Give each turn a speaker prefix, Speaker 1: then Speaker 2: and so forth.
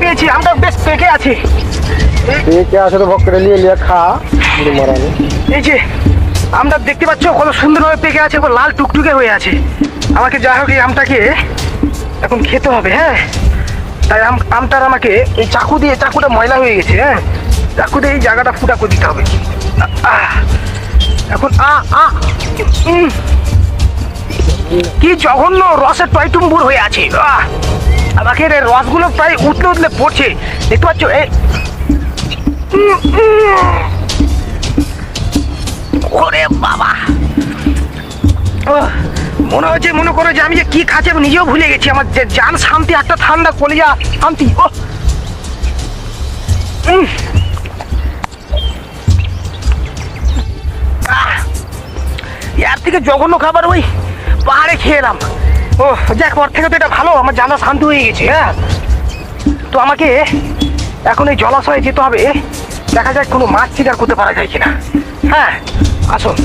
Speaker 1: পেয়েছি, আমটা বেশ পেকে আছে।
Speaker 2: পেকে আছে তো ভক্তটা নিয়ে খা।
Speaker 1: এই যে আমটা দেখতে পাচ্ছ কত সুন্দরভাবে পেকে আছে, লাল টুকটুকে হয়ে আছে। আমাকে যাই হোক এই আমটাকে এখন খেতে হবে। হ্যাঁ, তাই আমটার আমাকে এই চাকুটা ময়লা হয়ে গেছে। হ্যাঁ, চাকু দিয়ে এই জায়গাটা ফুটা করে দিতে হবে। এখন কি জঘন্য রসের টয়টুম্বুর হয়ে আছে। আমাকে রসগুলো প্রায় উতলে পড়ছে, দেখতে পাচ্ছ। ওরে বাবা, মনে করো যে আমি যে কি খাচ্ছি আমি নিজেও ভুলে গেছি। আমার যে জান শান্তি, একটা ঠান্ডা কলিজা শান্তি। এর থেকে জঘন্য খাবার ওই পাহাড়ে খেয়ে এলাম। যাক, ওর থেকে তো এটা ভালো, আমার জানা শান্তি হয়ে গেছে। হ্যাঁ, তো আমাকে এখন এই জলাশয়ে যেতে হবে, দেখা যাক কোনো মাছ শিকার করতে পারা যায় কিনা। হ্যাঁ, আসুন।